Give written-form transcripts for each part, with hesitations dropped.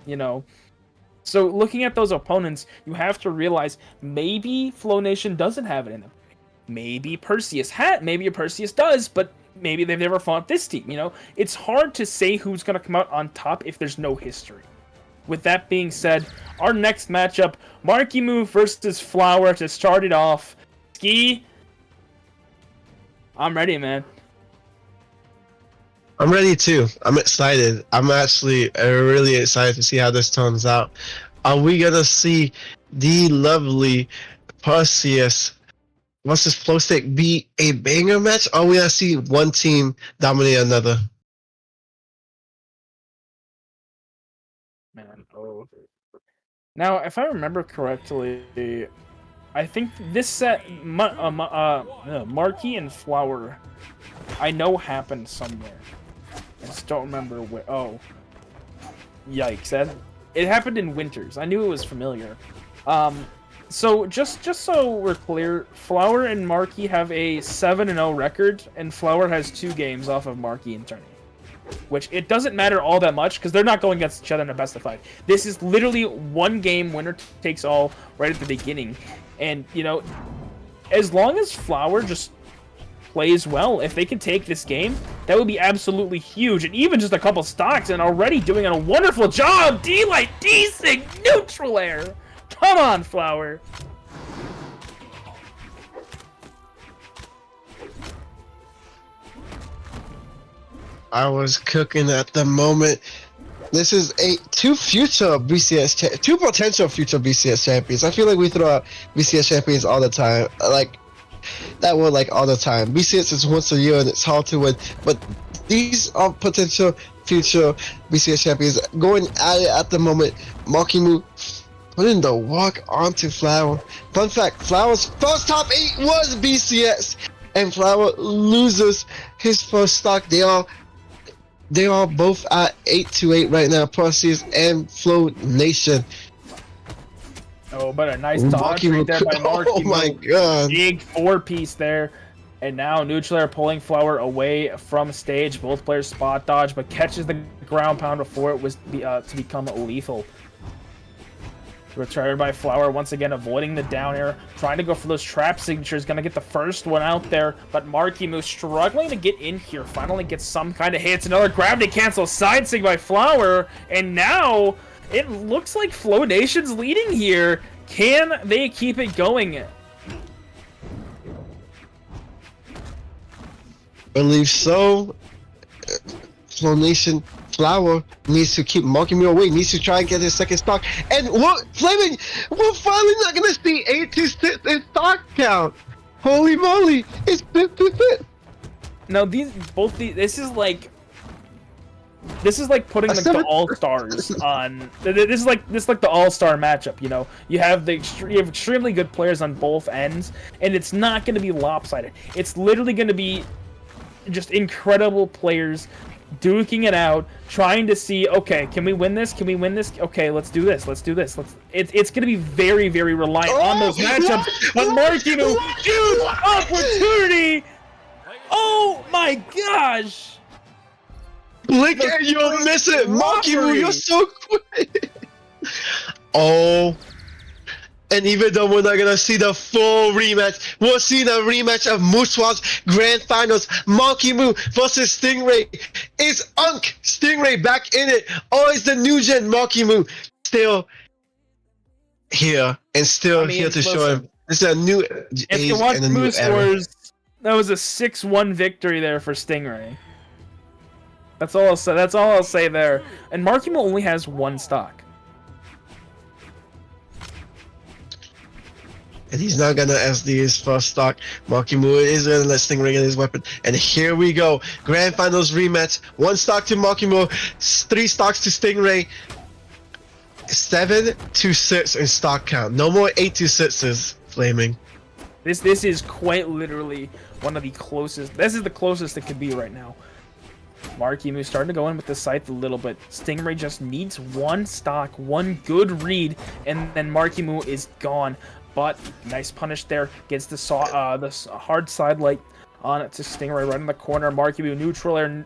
you know. So looking at those opponents, you have to realize maybe Flow Nation doesn't have it in them. Maybe Perseus does, but maybe they've never fought this team, you know? It's hard to say who's going to come out on top if there's no history. With that being said, our next matchup, Markimu versus Flower to start it off. Ski, I'm ready, man. I'm ready too. I'm excited. I'm actually really excited to see how this turns out. Are we gonna see the lovely Perseus versus Flowstick be a banger match? Or are we gonna see one team dominate another? Man, oh. Now, if I remember correctly, I think this set, Marky and Flower, I know happened somewhere. I just don't remember where. Oh, yikes! It happened in Winters. I knew it was familiar. So just so we're clear, Flower and Marky have a 7-0 record, and Flower has 2 games off of Marky and Turney. Which it doesn't matter all that much because they're not going against each other in a best of 5. This is literally one game, winner takes all, right at the beginning. And you know, as long as Flower just plays well, if they can take this game, that would be absolutely huge. And even just a couple stocks and already doing a wonderful job. D-Light, D-Sig, neutral air. Come on, Flower. I was cooking at the moment. This is two potential future BCS champions. I feel like we throw out BCS champions all the time. Like that word, like all the time. BCS is once a year and it's hard to win. But these are potential future BCS champions going at it at the moment. Markimu putting the work onto Flower. Fun fact: Flower's first top 8 was BCS, and Flower loses his first stock. They are both at 8-8 right now, Perseus and Flow Nation. Oh, but a nice dodge right there by Marky. Oh my god. Big 4-piece there. And now Neutral Air pulling Flower away from stage. Both players spot dodge, but catches the ground pound before it was to become lethal. Returned by Flower, once again avoiding the down air, trying to go for those trap signatures, gonna get the first one out there, but Markimu struggling to get in here, finally gets some kind of hits, another gravity cancel side sig by Flower, and now it looks like Flow Nation's leading here. Can they keep it going? Believe so. Flow Nation. Flower needs to keep Markimu away, needs to try and get his second stock. And what? Flaming! We're finally not gonna see 8-6 in stock count! Holy moly! It's 5-5! Now this is like putting like the all-stars on. This is like the all-star matchup, you know. You have extremely good players on both ends, and it's not going to be lopsided. It's literally going to be just incredible players duking it out, trying to see, okay, can we win this? Can we win this? Okay, let's do this. Let's do this. It's going to be very, very reliant on those matchups. But Markimu, huge opportunity! Oh my gosh! Blink and you'll miss it! Markimu, you're so quick! Oh. And even though we're not gonna see the full rematch, we'll see the rematch of Muswa's Grand Finals. Markimu versus Stingray. Is Stingray back in it? Or is the new gen Markimu still here and still here to show him? This is a new age and a new era. That was a 6-1 victory there for Stingray. That's all I'll say. That's all I'll say there. And Markimu only has 1 stock. And he's not gonna SD his first stock. Markimu is gonna let Stingray get his weapon. And here we go. Grand Finals rematch. 1 stock to Markimu, 3 stocks to Stingray. 7-6 in stock count. No more 8-6s, Flaming. This is quite literally one of the closest. This is the closest it could be right now. Markimu starting to go in with the scythe a little bit. Stingray just needs 1 stock, 1 good read, and then Markimu is gone. But nice punish there. Gets the hard side light on it to Stingray right in the corner. Markimu neutral air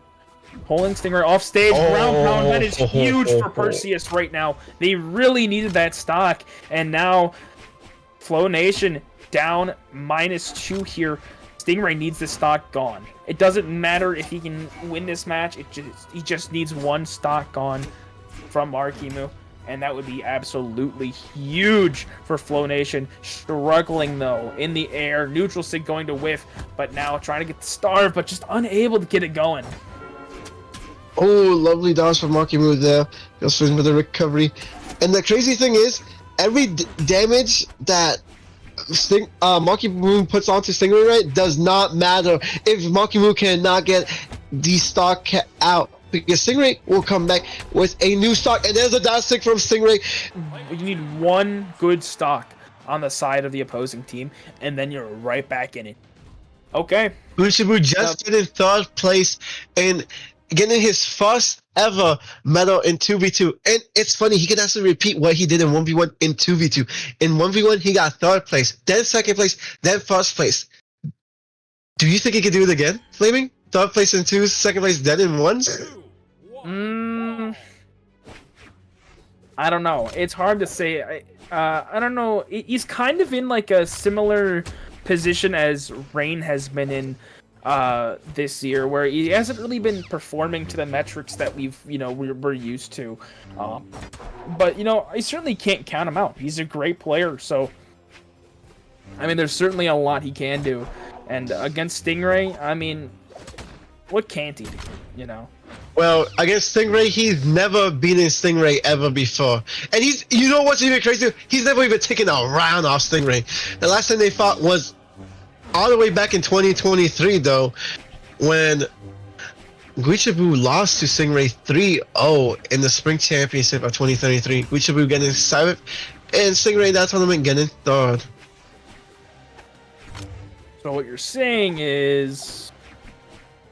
Pulling Stingray off stage. Ground pound. That is huge for Perseus right now. They really needed that stock. And now Flow Nation down -2 here. Stingray needs the stock gone. It doesn't matter if he can win this match. He just needs one stock gone from Arkimu. And that would be absolutely huge for Flow Nation. Struggling, though, in the air. Neutral Sig going to whiff, but now trying to get the starve, but just unable to get it going. Oh, lovely dodge from Arkimu there. Goes for the recovery. And the crazy thing is, every damage that Arkimu puts onto Stingray, right, does not matter if Arkimu cannot get the stock out. Because Stingray will come back with a new stock, and there's a dash stick from Stingray. You need one good stock on the side of the opposing team, and then you're right back in it. Okay. Gwishabu just getting 3rd place and getting his first ever medal in 2v2. And it's funny, he can actually repeat what he did in 1v1 in 2v2. In 1v1, he got 3rd place, then 2nd place, then 1st place. Do you think he can do it again, Flaming? 3rd place in 2, 2nd place, then in 1? I don't know. It's hard to say. I don't know. He's kind of in like a similar position as Rain has been in this year, where he hasn't really been performing to the metrics that we're used to. But I certainly can't count him out. He's a great player, so I mean, there's certainly a lot he can do. And against Stingray, I mean, what can't he do? Well, against Stingray, he's never beaten Stingray ever before. And what's even crazy? He's never even taken a round off Stingray. The last time they fought was all the way back in 2023, though, when Gwishabu lost to Stingray 3-0 in the Spring Championship of 2023. Gwishabu getting 7th, and Stingray that tournament getting 3rd. So what you're saying is...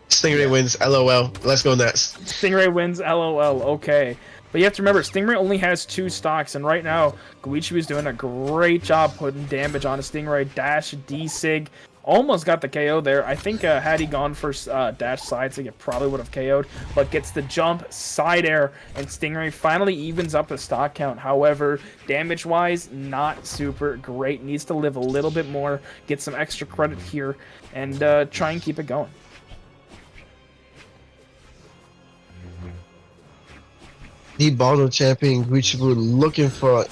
Stingray wins, LOL. Let's go next. Stingray wins, LOL. Okay. But you have to remember, Stingray only has 2 stocks, and right now, Guichi is doing a great job putting damage on a Stingray. Dash, D-Sig. Almost got the KO there. I think had he gone for dash side sig, it probably would have KO'd, but gets the jump, side air, and Stingray finally evens up the stock count. However, damage-wise, not super great. Needs to live a little bit more, get some extra credit here, and try and keep it going. The Baldo champion, Guichibu, looking for an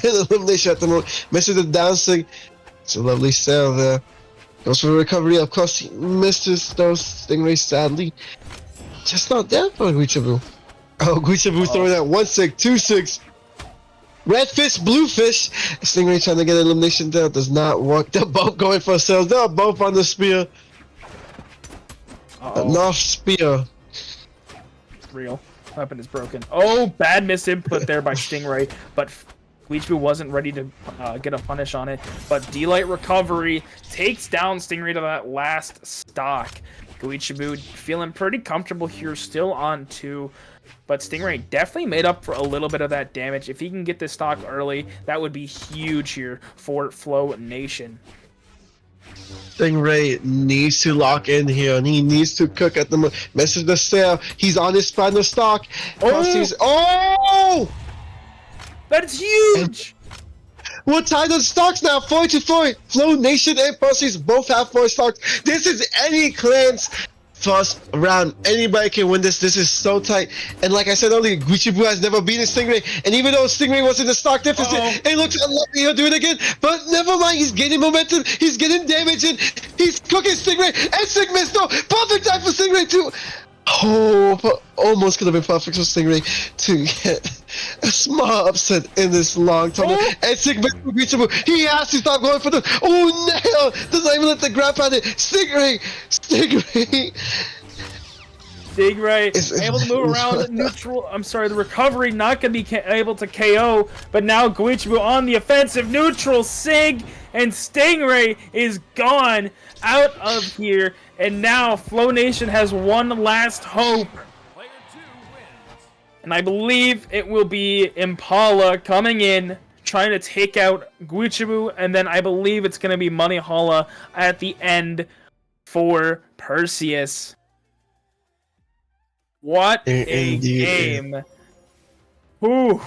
elimination at the moment. Misses the down sig. It's a lovely sale there. Goes for the recovery. Of course, he misses those Stingray, sadly. Just not there for Guichibu. Oh, Guichibu throwing that 1 sig, 2 sigs. Red fish, blue fish. Stingray trying to get an elimination there. Does not work. They're both going for sales. They're both on the spear. North spear. Real. Weapon is broken. Oh, bad miss input there by Stingray, but Guichibu wasn't ready to get a punish on it. But D-Light recovery takes down Stingray to that last stock. Guichibu feeling pretty comfortable here, still on 2. But Stingray definitely made up for a little bit of that damage. If he can get this stock early, that would be huge here for Flow Nation. Stingray needs to lock in here, and he needs to cook at the moment. Misses the sale. He's on his final stock. Oh! That's huge! We're tied on stocks now, 4-4. Flow Nation and Perseus both have 4 stocks. This is any clan's first round. Anybody can win this. This is so tight. And like I said earlier, Guichibu has never beaten Stingray. And even though Stingray was in the stock deficit, it looks unlikely he'll do it again. But never mind, he's gaining momentum. He's getting damage in. He's cooking Stingray. And Sig missed though. Perfect time for Stingray too. Oh, but almost could have been perfect for Stingray to get a small upset in this long tournament. And Sig missed for Guichibu. He has to stop going for the. Oh, nail! Does not even let the grab at it. Stingray! Stingray able to move around neutral. I'm sorry, the recovery not going to be able to KO, but now Guichibu on the offensive. Neutral Sig and Stingray is gone out of here, and now Flow Nation has one last hope. And I believe it will be Impala coming in, trying to take out Guichibu, and then I believe it's going to be Money Hala at the end for Perseus. What a Indeed. game. Whew.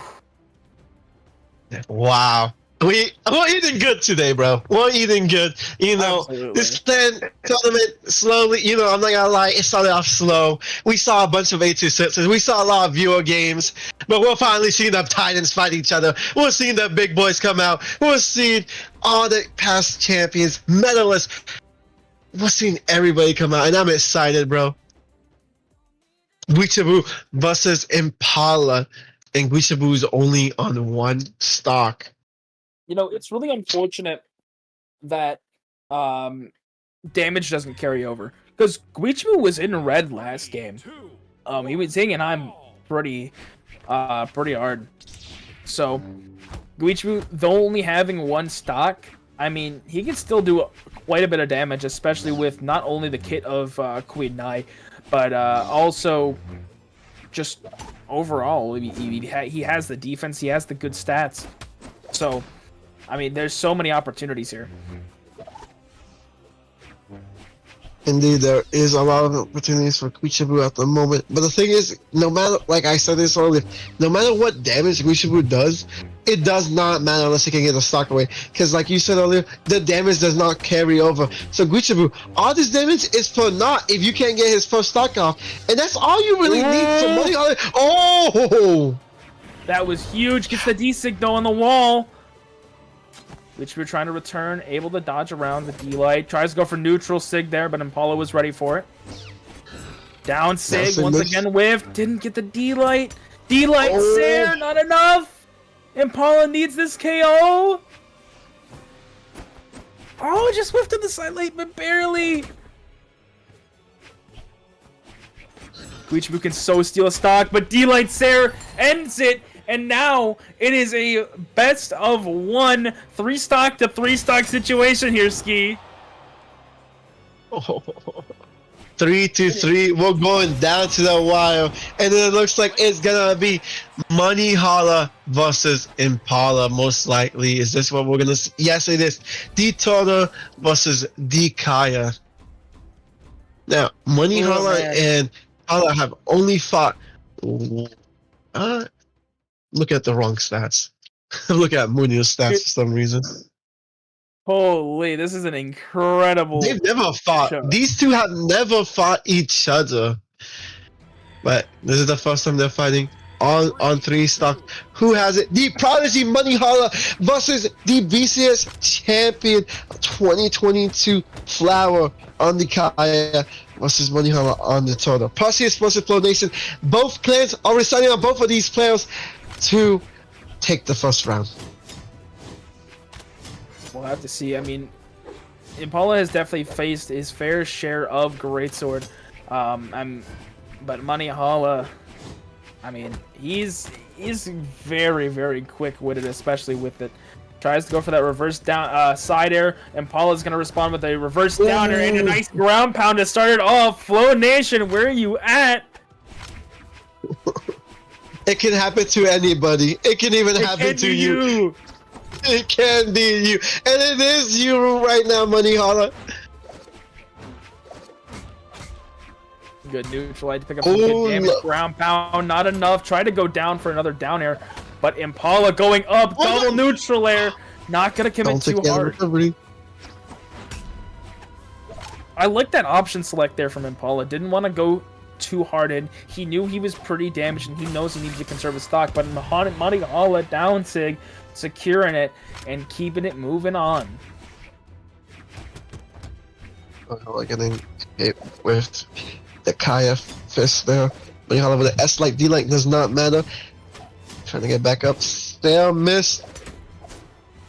Wow. We're eating good today, bro. We're eating good. You know, Absolutely. this tournament slowly, you know, I'm not gonna lie, it started off slow. We saw a bunch of 8-2-6s. We saw a lot of viewer games, but we're finally seeing the Titans fight each other. We're seeing the big boys come out. We're seeing all the past champions, medalists. We're seeing everybody come out, and I'm excited, bro. Guichabu versus Impala, and Guichabu's only on one stock. You know, it's really unfortunate that damage doesn't carry over. Because Guichabu was in red last game. He was hanging on pretty hard. So, Guichabu, though only having one stock, I mean, he can still do quite a bit of damage, especially with not only the kit of Queen Nai, but also just overall, he has the defense, he has the good stats. So, I mean, there's so many opportunities here. Indeed, there is a lot of opportunities for Guichabu at the moment. But the thing is, no matter, like I said this earlier, no matter what damage Guichabu does, it does not matter unless he can get the stock away. Because like you said earlier, the damage does not carry over. So Guichabu, all this damage is for naught if you can't get his first stock off. And that's all you really need for money. Oh! That was huge. Gets the D-Sig though on the wall. Which we're trying to return, able to dodge around the D-Light. Tries to go for neutral Sig there, but Impala was ready for it. Down Sig, once again whiffed. Didn't get the D-Light. D-Light Sair, not enough! Impala needs this KO! Oh, just whiffed to the side late, but barely! Guichabu can so steal a stock, but D-Light Sair ends it! And now it is a best of 1 3-stock to 3-stock situation here, Ski. 3-3. We're going down to the wire, and then it looks like it's gonna be Money Holla versus Impala. Most likely, is this what we're gonna see? Yes, it is. D Turner versus D Kaya. Now, Money Holla and Holla have only fought. Look at the wrong stats. Look at Munio's stats for some reason. Holy, this is an incredible... They've never fought. Show. These two have never fought each other. But this is the first time they're fighting on 3-stock. Who has it? The Prodigy Money Holla versus the BCS champion 2022 Flower on the Kaya versus Money Holla on the Turtle. Perseus versus Flow Nation. Both clans are reciting on both of these players to take the first round. We'll have to see. I mean, Impala has definitely faced his fair share of Greatsword. But Money Holla, I mean, he's very, very quick-witted, especially with it. Tries to go for that reverse down side air. Impala's gonna respond with a reverse down air and a nice ground pound to start it off. Flow Nation, where are you at? It can happen to anybody. It can even happen to you. It can be you. And it is you right now, Money Holla. Good neutral. I had to pick up some good damage. Ground pound, not enough. Tried to go down for another down air. But Impala going up. Double neutral air. Not going to commit too hard. I like that option select there from Impala. Didn't want to go too hard in. He knew he was pretty damaged and he knows he needs to conserve his stock, but Money Holla down Sig, securing it and keeping it moving on. Getting hit with the Kaya fist there. Money Holla with the S-Light, D-Light does not matter. Trying to get back up. Still missed.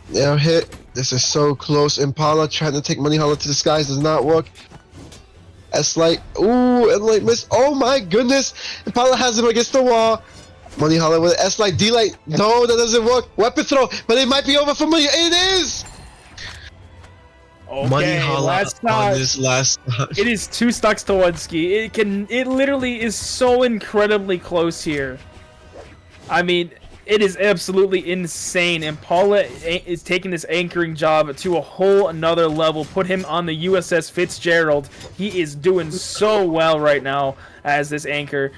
Now hit. This is so close. Impala trying to take Money Holla to the skies does not work. S-Light. Ooh, S-Light missed. Oh my goodness. Impala has him against the wall. Money Holla with S-Light, D-Light. No, that doesn't work. Weapon throw, but it might be over for Money. It is! Okay, Money Holla on this last stock. It is 2 stocks to 1, Ski. It literally is so incredibly close here. I mean, it is absolutely insane. Impala is taking this anchoring job to a whole another level. Put him on the USS Fitzgerald. He is doing so well right now as this anchor.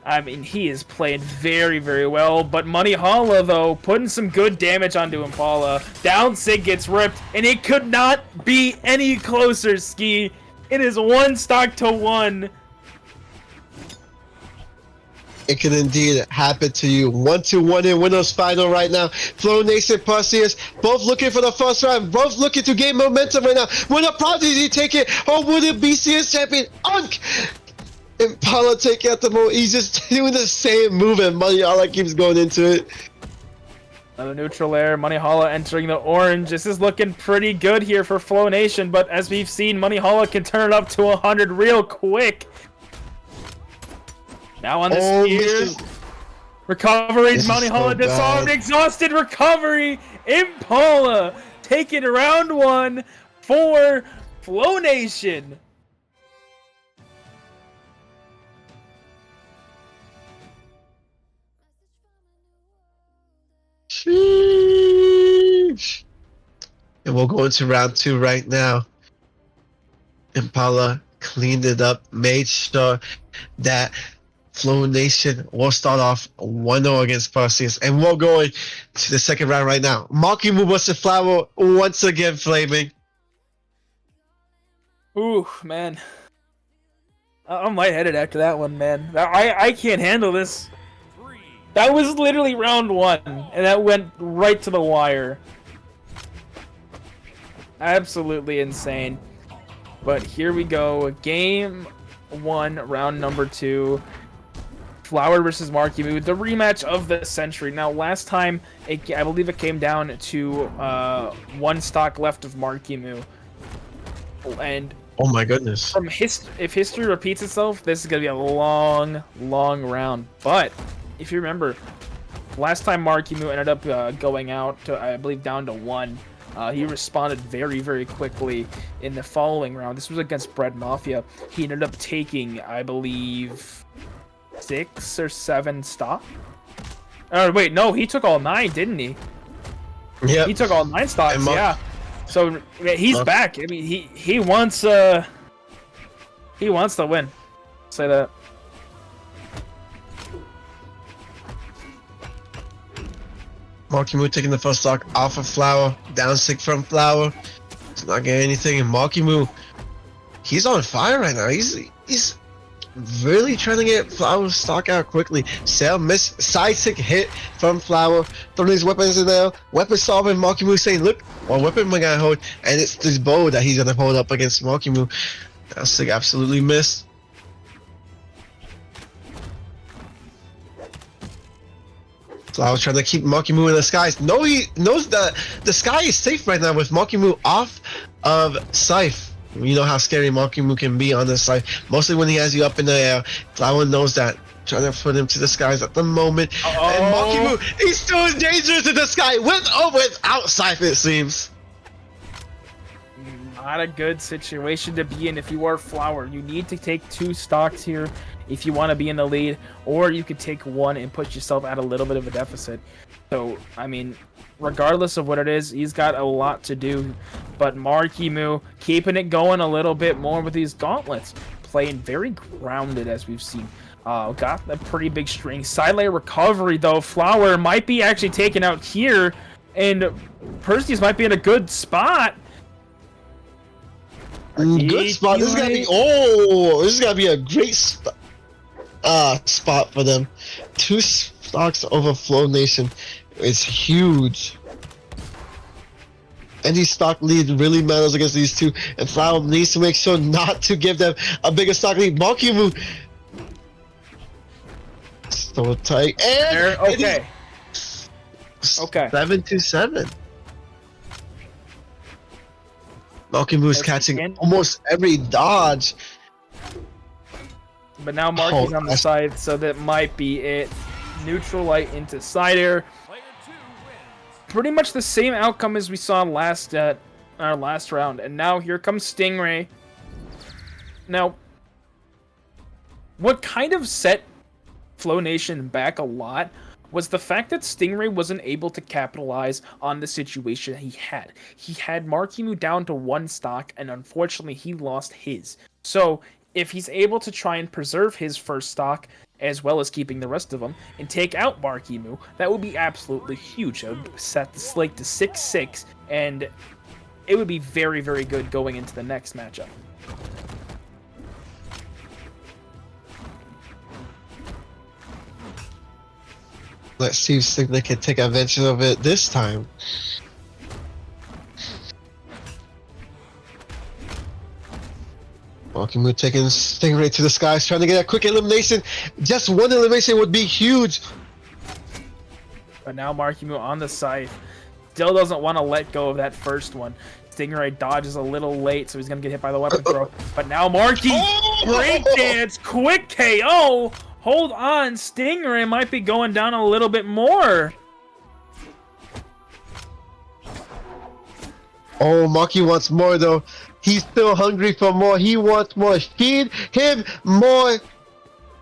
I mean, he is playing very, very well. But Money Hala, though, putting some good damage onto Impala. Down Sig gets ripped, and it could not be any closer, Ski. It is 1 stock to 1. It can indeed happen to you. 1-1 in winners final right now. Flow Nation, Perseus, both looking for the first round, both looking to gain momentum right now. Will the Prodigy take it, or will the BCS champion Unk Impala take out the Mo? He's just doing the same move, and Money Hala keeps going into it. Another neutral air. Money Hala entering the orange. This is looking pretty good here for Flow Nation, but as we've seen, Money Hala can turn it up to 100 real quick. Now on the spear. Recovery. Money Hala disarmed. Exhausted recovery. Impala taking round 1 for Flow Nation. Sheesh. And we'll go into round 2 right now. Impala cleaned it up, made sure that Flow Nation will start off 1-0 against Perseus, and we'll go into the second round right now. Makimu versus Flower once again, Flaming. Ooh, man. I'm lightheaded after that one, man. I can't handle this. That was literally round 1, and that went right to the wire. Absolutely insane. But here we go. Game 1, round number 2. Flower versus Makimu, the rematch of the century. Now, last time, I believe it came down to 1 stock left of Makimu. And oh my goodness. If history repeats itself, this is going to be a long, long round. But if you remember, last time Makimu ended up going out to, I believe, down to 1. He responded very, very quickly in the following round. This was against Bread Mafia. He ended up taking, I believe, 6 or 7 stock. Wait, no, he took all 9, didn't he? Yeah. He took all 9 stocks, yeah. So he's back. I mean, he wants to win. Say that. Makimu taking the first stock off of Flower, down 6 from Flower. He's not getting anything, and Makimu, he's on fire right now. He's really trying to get Flower's stock out quickly. Sail miss, side stick hit from Flower, throwing his weapons in there. Weapon solving, Makimu saying, look, what weapon am I gonna hold? And it's this bow that he's gonna hold up against Makimu. That stick absolutely missed. Flower trying to keep Makimu in the skies. No, he knows that the sky is safe right now with Makimu off of Scythe. You know how scary Makimu can be on the side, mostly when he has you up in the air. Flower knows that. Trying to put him to the skies at the moment. And Makimu, he's still in danger to the sky with or without Scythe, it seems. Not a good situation to be in if you are Flower. You need to take 2 stocks here if you want to be in the lead, or you could take 1 and put yourself at a little bit of a deficit. So, I mean, regardless of what it is, he's got a lot to do. But Makimu keeping it going a little bit more with these gauntlets, playing very grounded as we've seen. Got a pretty big string. Side layer recovery though. Flower might be actually taken out here, and Perseus might be in a good spot. Good spot. This is gonna be this is gonna be a great spot for them. 2 stocks over Flow Nation is huge. Any stock lead really matters against these 2, and Flower needs to make sure not to give them a bigger stock lead. Makimu so tight, and okay. 7-7. Makimu is catching almost every dodge. But now Marky's on the side, so that might be it. Neutral light into side air. Pretty much the same outcome as we saw our last round. And now here comes Stingray. Now, what kind of set Flow Nation back a lot was the fact that Stingray wasn't able to capitalize on the situation he had. He had Makimu down to 1 stock, and unfortunately he lost his. So if he's able to try and preserve his first stock as well as keeping the rest of them and take out Markimu, that would be absolutely huge. It would set the slate to 6-6, and it would be very, very good going into the next matchup. Let's see if they can take advantage of it this time. Markimu taking Stingray to the skies, trying to get a quick elimination. Just one elimination would be huge. But now Markimu on the scythe. Still doesn't want to let go of that first one. Stingray dodges a little late, so he's going to get hit by the weapon throw. But now Marky, breakdance, quick KO. Hold on, Stingray might be going down a little bit more. Oh, Marky wants more though. He's still hungry for more. He wants more. Feed him more.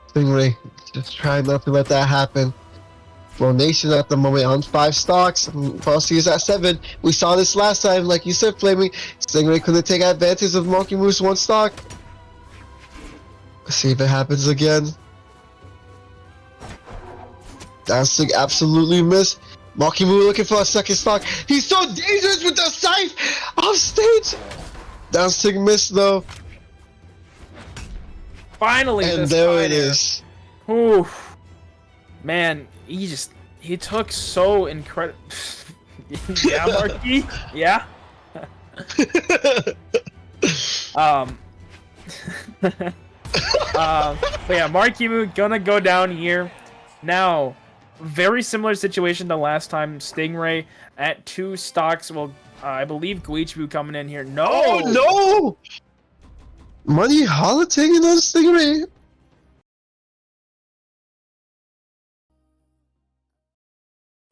Stingray, just try not to let that happen. Nation at the moment on 5 stocks. Perseus at 7. We saw this last time, like you said, Flaming. Stingray couldn't take advantage of Markimu's 1 stock. Let's see if it happens again. Dancing absolutely missed. Markimu looking for a 2nd stock. He's so dangerous with the scythe off stage. Dancing missed though. Finally, and there it is. Ooh, man, he took so incredible. Yeah, Marky. Yeah. But yeah, Markimu gonna go down here. Now, very similar situation to last time. Stingray at 2 stocks. Well, I believe Guichibu coming in here. No! Oh, no! Money Holla taking on Stingray.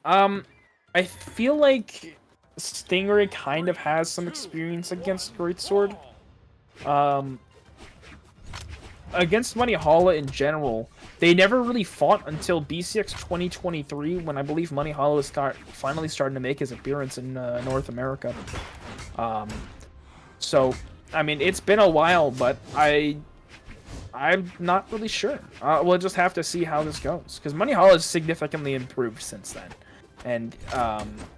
I feel like Stingray kind of has some experience against Greatsword. Against Money Holla in general, they never really fought until BCX 2023, when I believe Money Holla was finally starting to make his appearance in North America. So, I mean, it's been a while, but I'm not really sure. We'll just have to see how this goes, because Money Holla has significantly improved since then. And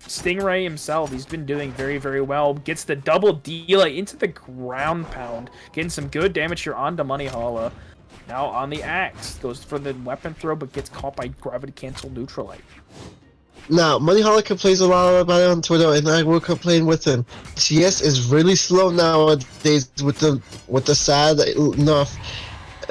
Stingray himself, he's been doing very, very well. Gets the double delay into the ground pound. Getting some good damage here onto Money Holla. Now on the axe. Goes for the weapon throw, but gets caught by gravity cancel neutralite. Now, Money Holla complains a lot about it on Twitter, and I will complain with him. CS is really slow nowadays with the sad enough.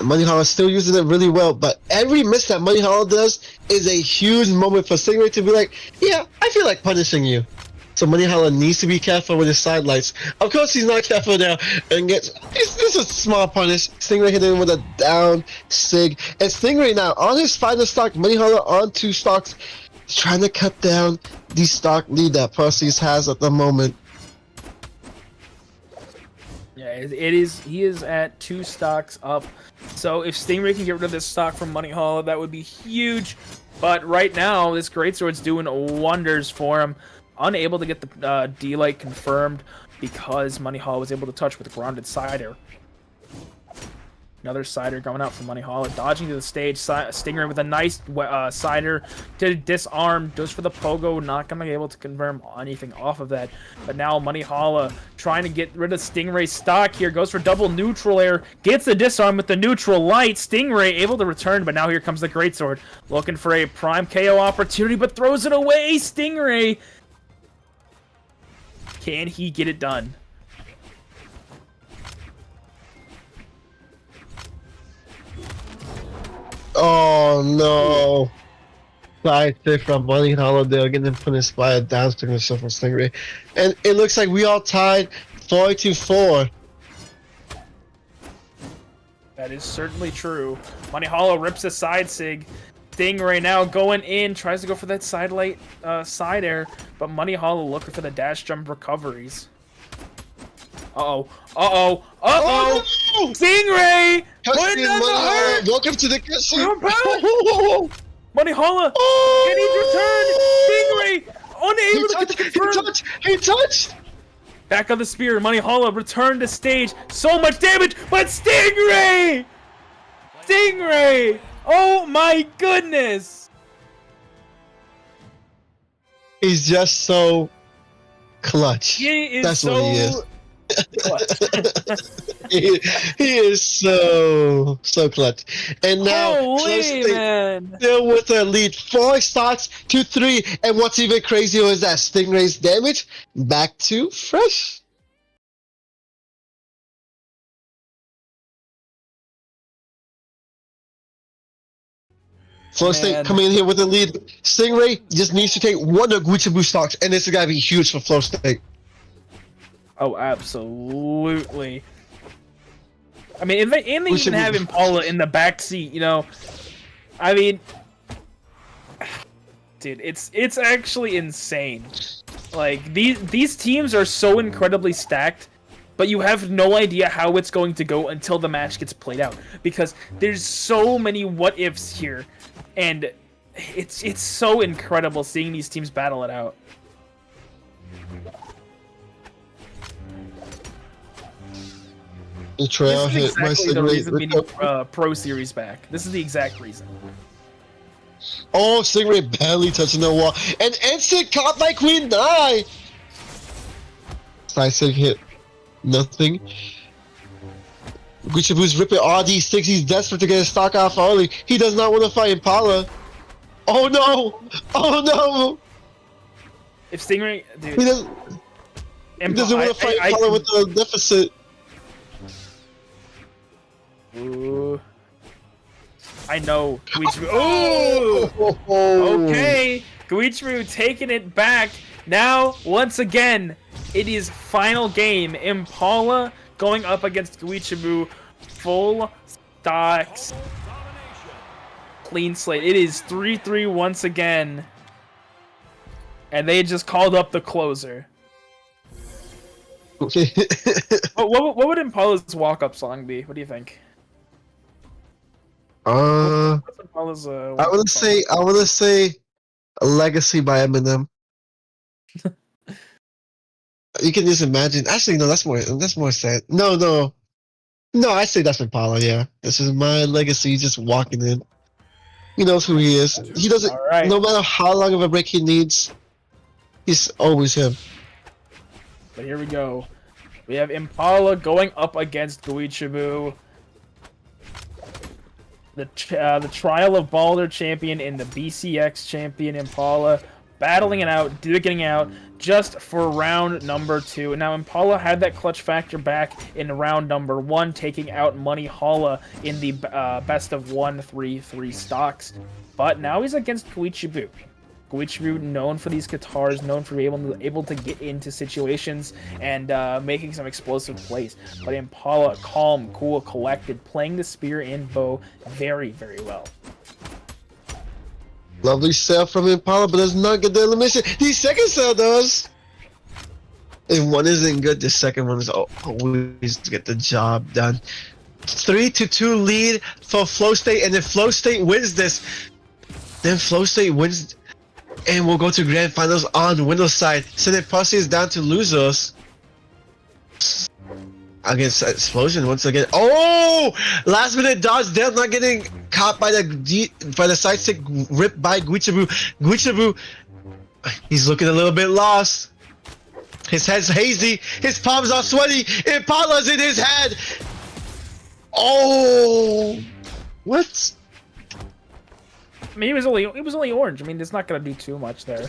Money Holla still using it really well, but every miss that Money Holla does is a huge moment for Stingray to be like, yeah, I feel like punishing you. So Money Holla needs to be careful with his sidelights. Of course he's not careful now, and gets, this is a small punish. Stingray hit him with a down sig. And Stingray now, on his final stock, Money Holla on 2 stocks, trying to cut down the stock lead that Perseus has at the moment. Yeah, he is at 2 stocks up. So if Stingray can get rid of this stock from Money Holla, that would be huge. But right now, this Greatsword's doing wonders for him. Unable to get the D-Light confirmed because Money Holla was able to touch with a grounded Cider. Another Cider going out from Money Holla, dodging to the stage. Stingray with a nice Cider to disarm, goes for the pogo, not going to be able to confirm anything off of that. But now Money Holla trying to get rid of Stingray's stock here, goes for double neutral air, gets the disarm with the neutral light. Stingray able to return, but now here comes the Greatsword, looking for a prime KO opportunity, but throws it away. Stingray, can he get it done? Oh no! Side pick from Money Holla there, getting punished by a down signature from Stingray. And it looks like we all tied 4-4. That is certainly true. Money Holla rips a side sig. Stingray now going in, tries to go for that side air, but Money Holla looking for the dash jump recoveries. Uh-oh. Uh-oh. Uh-oh! Oh, no! Stingray! Putting on the hurt! Welcome to the casino! Money Holla! Oh! And he's returned! Stingray! Unable to get the confirm! He touched! Back on the spear, Money Hollow return to stage. So much damage, but Stingray! Stingray! Oh my goodness! He's just so clutch. He is That's so what he is. clutch. he is so clutch. And now Holy man! still with a lead, 4 stocks to 3. And what's even crazier is that Stingray's damage back to fresh. Flow State coming in here with the lead. Stingray just needs to take 1 of Gucci stocks, and this is gonna be huge for Flow State. Oh, absolutely. I mean, and they even have Impala in the back seat, you know. I mean, dude, it's actually insane. Like these teams are so incredibly stacked, but you have no idea how it's going to go until the match gets played out, because there's so many what ifs here, and it's so incredible seeing these teams battle it out. The trail This is hit my exactly the reason we Stingray. need Pro Series back. This is the exact reason. Oh, Stingray barely touching the wall. And instant caught by Queen Die. Side hit. Nothing. Guccibu's ripping all these sticks. He's desperate to get his stock off early. He does not want to fight Impala. Oh no! Oh no! If Stingray, dude, He doesn't want to fight Impala with the deficit. Ooh. I know. Guichibu. Oh! Okay. Guichibu taking it back. Now, once again, it is final game. Impala going up against Guichibu. Full stocks. Clean slate. It is 3-3 once again. And they just called up the closer. What would Impala's walk-up song be? What do you think? What's Impala's, I want to say a Legacy by Eminem. You can just imagine. Actually, no, that's more sad. No, I say that's Impala. Yeah, this is my legacy. Just walking in. He knows who he is. He doesn't. Right. No matter how long of a break he needs, he's always him. But here we go. We have Impala going up against Guichibu. The Trial of Balder champion and the BCX champion Impala battling it out, duking out just for round number 2. Now Impala had that clutch factor back in round number 1, taking out Money Holla in the best of 1 3-3 stocks. But now he's against Guichibu. Guichibu, known for these guitars, known for being able to get into situations and making some explosive plays. But Impala, calm, cool, collected, playing the spear and bow very, very well. Lovely sell from Impala, but does not get the elimination. The second sell does. If one isn't good, the second one is always to get the job done. 3-2 lead for Flow State, and if Flow State wins this, then Flow State wins. And we'll go to grand finals on the winner's side. Sending Perseus down to losers. Against Explosion once again. Oh! Last minute dodge. They're not getting caught by the side stick ripped by Guichibu. Guichibu, he's looking a little bit lost. His head's hazy. His palms are sweaty. Impala's in his head. Oh! What? I mean, it was only orange. I mean, it's not gonna do too much there.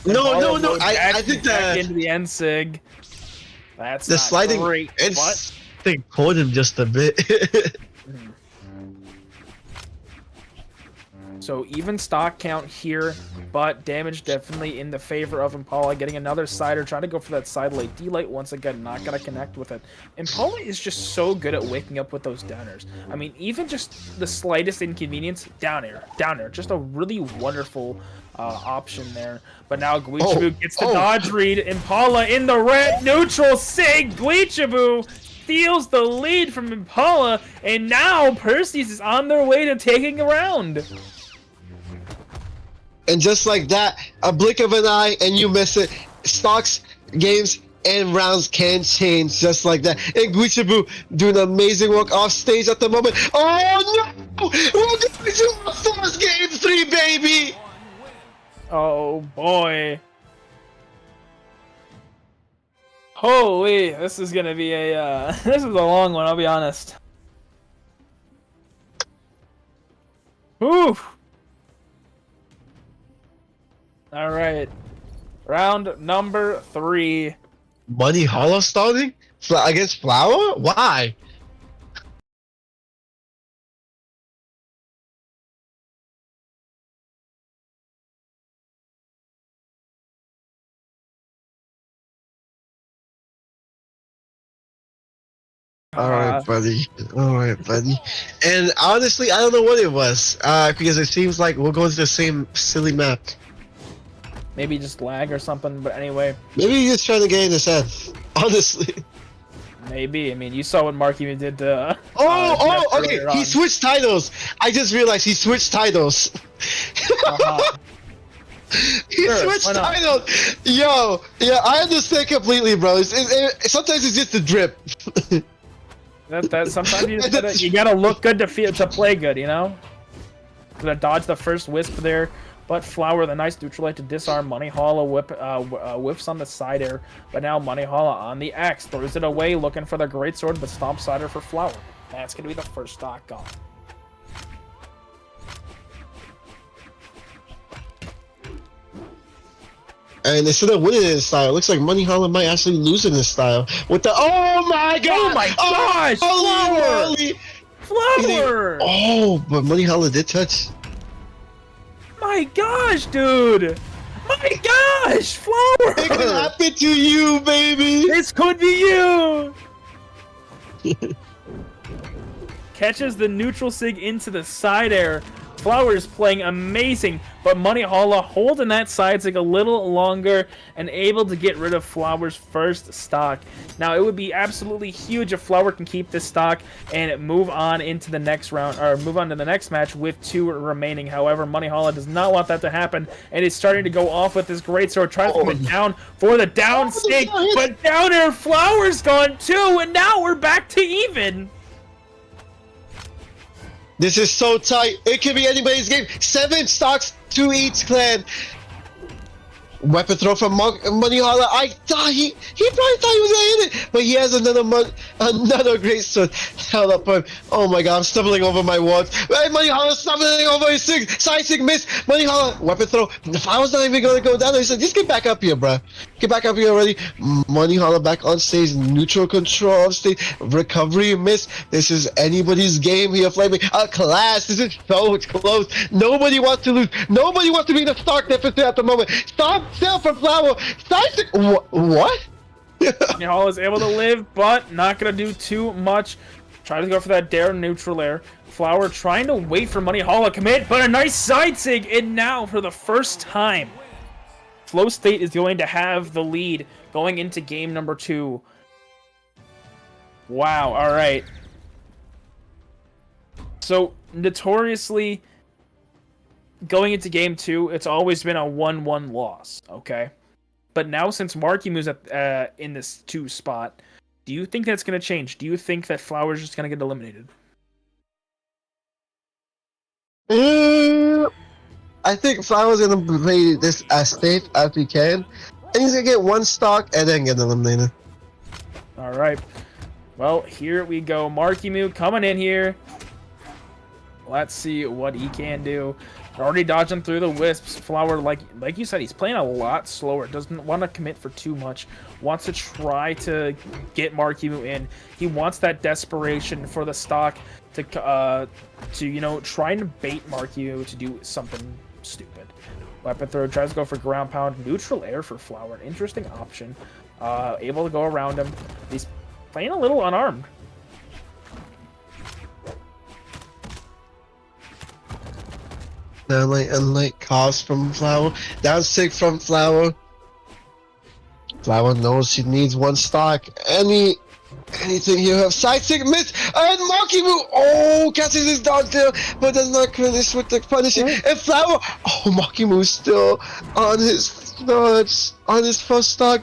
No. I think that into the end sig. That's the not sliding great, and but they caught him just a bit. So even stock count here, but damage definitely in the favor of Impala. Getting another sider, trying to go for that side late. D-light once again, not gonna connect with it. Impala is just so good at waking up with those downers. I mean, even just the slightest inconvenience, down air. Just a really wonderful option there. But now Guichibu gets the dodge read. Impala in the red neutral sig. Guichibu steals the lead from Impala, and now Perseus is on their way to taking a round. And just like that, a blink of an eye and you miss it. Stocks, games, and rounds can change just like that. And Guichabu doing amazing work off stage at the moment. Oh no! We're going to our first game 3, baby! Oh boy. Holy, this is gonna be a this is a long one, I'll be honest. Oof. All right, round number 3. Money Hollow starting against Flower? Why? All right, buddy. All right, buddy. And honestly, I don't know what it was. Because it seems like we're going to the same silly map. Maybe just lag or something, but anyway. Maybe he's just trying to get in his head. Honestly. Maybe. I mean, you saw what Mark even did to. Okay. He switched titles. I just realized he switched titles. He switched titles. Yo, yeah, I understand completely, bro. Sometimes it's just a drip. That sometimes you gotta look good to play good, you know. Gonna dodge the first wisp there, but Flower, the nice neutral light to disarm. Money Hollow whiffs on the side air, but now Money Hollow on the X throws it away, looking for the great sword, but stomp sider for Flower. That's gonna be the first stock gone. And instead of winning in this style, it looks like Money Hollow might actually lose in this style. With the oh my god! Oh my gosh! Flower! Oh, but Money Hollow did touch. My gosh, dude! My gosh, Flower! It could happen to you, baby. This could be you. Catches the neutral sig into the side air. Flower's playing amazing, but Money Hollow holding that side sig a little longer and able to get rid of Flower's first stock. Now, it would be absolutely huge if Flower can keep this stock and move on into the next round, or move on to the next match with 2 remaining. However, Money Hollow does not want that to happen, and is starting to go off with this great sword, tries to put it down for the down stick, but down air Flower's gone too, and now we're back to even. This is so tight. It could be anybody's game. 7 stocks to each clan. Weapon throw from Money Hollow. I thought he probably thought he was gonna hit it, but he has another great sword held up for him. Oh my god, I'm stumbling over my words. Hey, Money Hollow stumbling over his sig. Side sig miss. Money Hollow weapon throw. The fire's not even gonna go down there. He said, just get back up here, bruh. Get back up here already. Money Hollow back on stage. Neutral control of stage. Recovery miss. This is anybody's game here, Flaming. Class. This is so close. Nobody wants to lose. Nobody wants to be in a stock deficit at the moment. Stop. Sell for Flower. What? Money Hollow is able to live, but not gonna do too much. Try to go for that dare neutral air. Flower trying to wait for Money Hollow commit, but a nice side sig. And now, for the first time, Flow State is going to have the lead going into game number 2. Wow. All right. So notoriously, going into game 2, it's always been a 1-1 loss, okay? But now, since Marky moves at, in this 2 spot, do you think that's going to change? Do you think that Flower's just going to get eliminated? I think Flower's going to play this as safe as he can, and he's going to get 1 stock and then get eliminated. All right. Well, here we go. Marky Moo coming in here. Let's see what he can do. Already dodging through the wisps. Flower, like you said, he's playing a lot slower. Doesn't want to commit for too much. Wants to try to get Marky Moo in. He wants that desperation for the stock to you know, trying to bait Marky Moo to do something stupid. Weapon throw, tries to go for ground pound. Neutral air for Flower. Interesting option. Able to go around him. He's playing a little unarmed. Unlike cause from Flower. Down sick from Flower. Flower knows she needs 1 stock. Anything here have side sick miss and Marky Moo catches his dodge there, but does not finish with the punishing. And Flower, Marky Moo still on his first stock.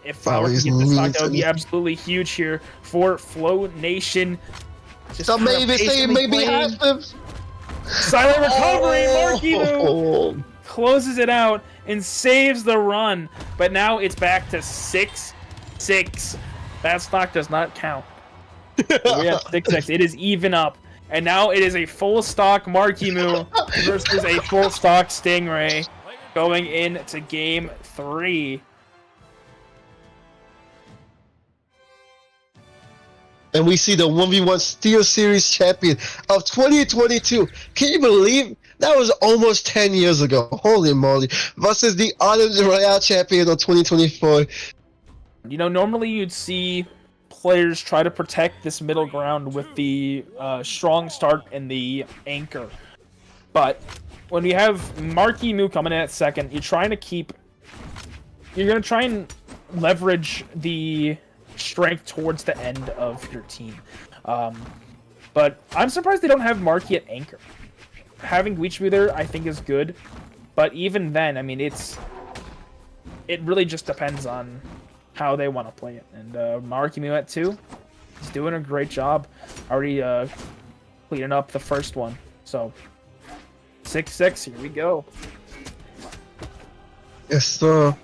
If Flower can He's get the stock, mean that would be to- absolutely huge here for Flow Nation. Just So kinda maybe say patiently maybe playing. half them. Silent recovery. Markimu Oh, closes it out and saves the run. But now it's back to 6-6. That stock does not count. We have Skixex. It is even up. And now it is a full stock Markimu versus a full stock Stingray going into game 3. And we see the 1v1 Steel Series champion of 2022. Can you believe that was almost 10 years ago? Holy moly. Versus the Autumn Royale champion of 2024. You know, normally you'd see players try to protect this middle ground with the strong start and the anchor. But when you have Markimu coming in at second, you're going to try and leverage the strength towards the end of your team. But I'm surprised they don't have Marky at anchor. Having Guichibu there, I think, is good. But even then, I mean, it really just depends on how they want to play it. And Markimu at 2, he's doing a great job. Already cleaning up the first one. So 6-6, here we go. Yes, sir.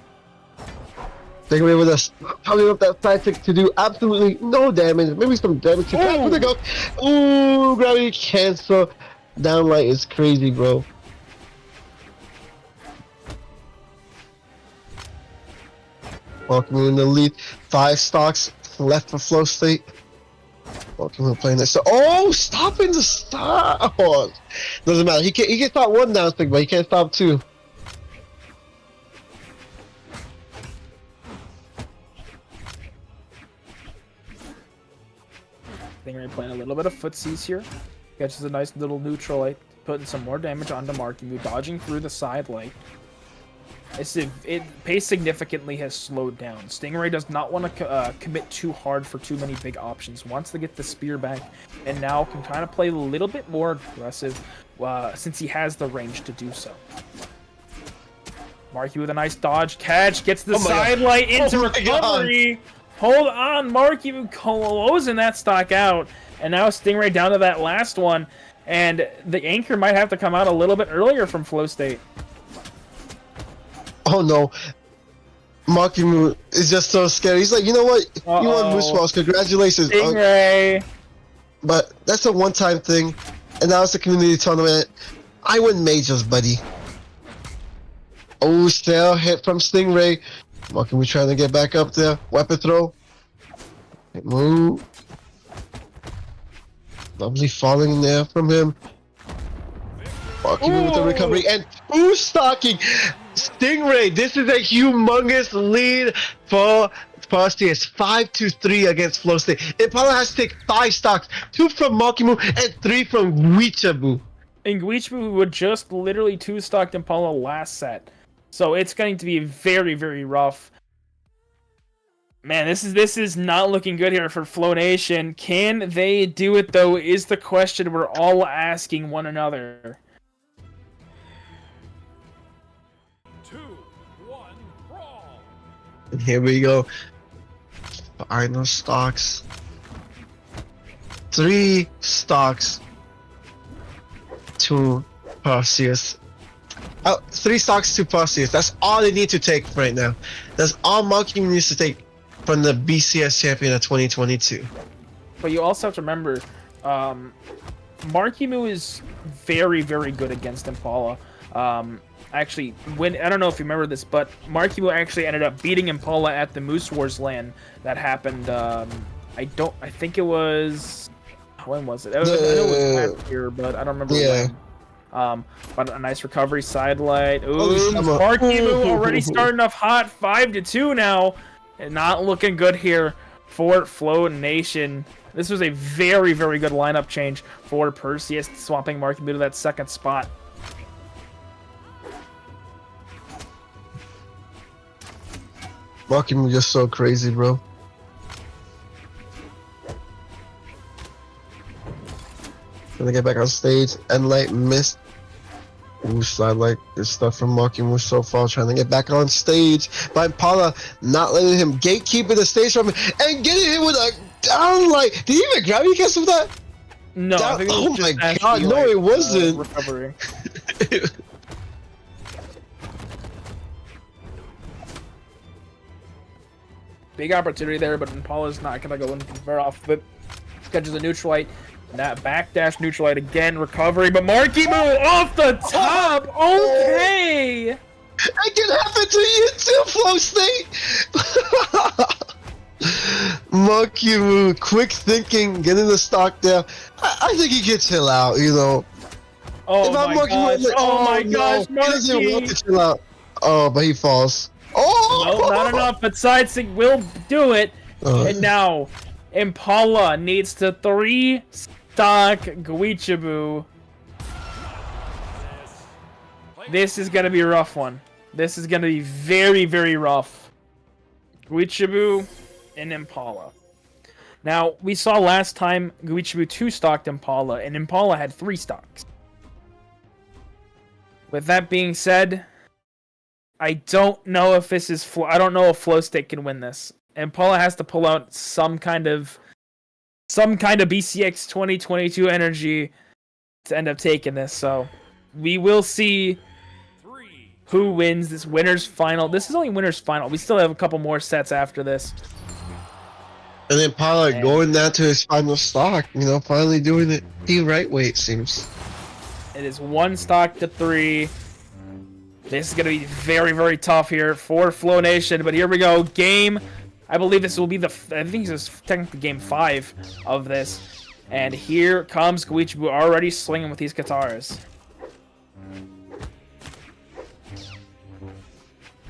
Take away with us. Probably up that side tick to do absolutely no damage. Maybe some damage. Where they go? Ooh, gravity cancel. Downlight is crazy, bro. Welcome in the lead. 5 stocks left for Flow State. Welcome playing this. So, oh, stopping the stop. Oh, doesn't matter. He can stop 1 down stick, but he can't stop 2. Stingray playing a little bit of footsies here. Catches a nice little neutral light, putting some more damage onto Markimu, dodging through the side light. Pace significantly has slowed down. Stingray does not want to commit too hard for too many big options. Wants to get the spear back, and now can kind of play a little bit more aggressive since he has the range to do so. Marky with a nice dodge catch, gets the side light into recovery. Hold on, Marky closing that stock out. And now Stingray down to that last one. And the anchor might have to come out a little bit earlier from Flow State. Oh no. Marky is just so scary. He's like, you know what? You won Moose Balls. Congratulations. Stingray. But that's a one-time thing. And now it's a community tournament. I win majors, buddy. Oh, still hit from Stingray. Marky trying to get back up there. Weapon throw. Move. Lovely falling there from him. Marky with the recovery and stocking. Stingray, this is a humongous lead for Perseus. 5-3 against Flow State. Impala has to take 5 stocks, 2 from Markimu and 3 from Guichibu. And Guichibu would just literally 2-stocked Impala last set. So it's going to be very, very rough. Man, this is not looking good here for Flow Nation. Can they do it, though, is the question we're all asking one another. 2, 1, brawl. And here we go. Final stocks. 3 stocks to Perseus. 3 stocks to Perseus. That's all they need to take right now. That's all Marky needs to take from the BCS champion of 2022. But you also have to remember, Markimu is very, very good against Impala. Actually, I don't know if you remember this, but Markimu actually ended up beating Impala at the Moose Wars LAN that happened. I think it was, when was it? I know it was last year, but I don't remember when. But a nice recovery sidelight. Ooh, Markimu already starting off hot, 5-2 now. And not looking good here for Flow Nation. This was a very, very good lineup change for Perseus, swapping Markimu to that second spot. Markimu just so crazy, bro. Gonna get back on stage. Endlight missed. Ooh, slide like this stuff from Marky Moose so far, trying to get back on stage. But Impala not letting him gatekeeping the stage from him and getting him with a down like. Did he even grab you guys with that? No, I Down, think it was oh just my Ashley, god, no, like, it wasn't. Recovering. Big opportunity there, but Impala's not gonna go in very off. But catches a neutral light. That backdash neutral light again, recovery, but Marky Moo off the top. Okay. It can happen to you too, Flow State. Monkey Moo, quick thinking, getting the stock down. I think he can chill out, you know. Oh my gosh! Oh my gosh! He doesn't want Marky! to chill out. Oh, but he falls. Oh! No, not enough. But side sig will do it. And now, Impala needs to 3-stock Guichibu. This is gonna be a rough one. This is gonna be very, very rough. Guichibu and Impala. Now, we saw last time Guichibu 2-stocked Impala, and Impala had 3 stocks. With that being said, I don't know if this is I don't know if Flow State can win this. Impala has to pull out some kind of BCX 2022 energy to end up taking this. So we will see who wins this winner's final. This is only winner's final. We still have a couple more sets after this. And then Impala going down to his final stock, you know, finally doing it the right way, it seems. It is 1 stock to 3. This is going to be very, very tough here for Flow Nation. But here we go. Game. I believe this will be I think this is technically game 5 of this. And here comes Guichibu already slinging with these guitars.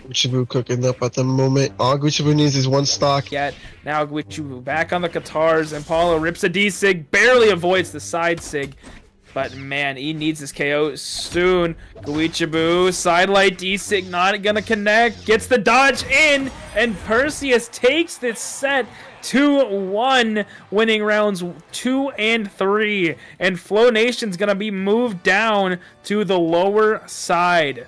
Guichibu cooking up at the moment. All Guichibu needs is 1 stock. Yet now Guichibu back on the guitars. And Paulo rips a D-Sig. Barely avoids the side Sig. But man, he needs this KO soon. Guichibu, sidelight D-Sig, not gonna connect. Gets the dodge in, and Perseus takes this set 2-1, winning rounds 2 and 3. And Flow Nation's gonna be moved down to the lower side.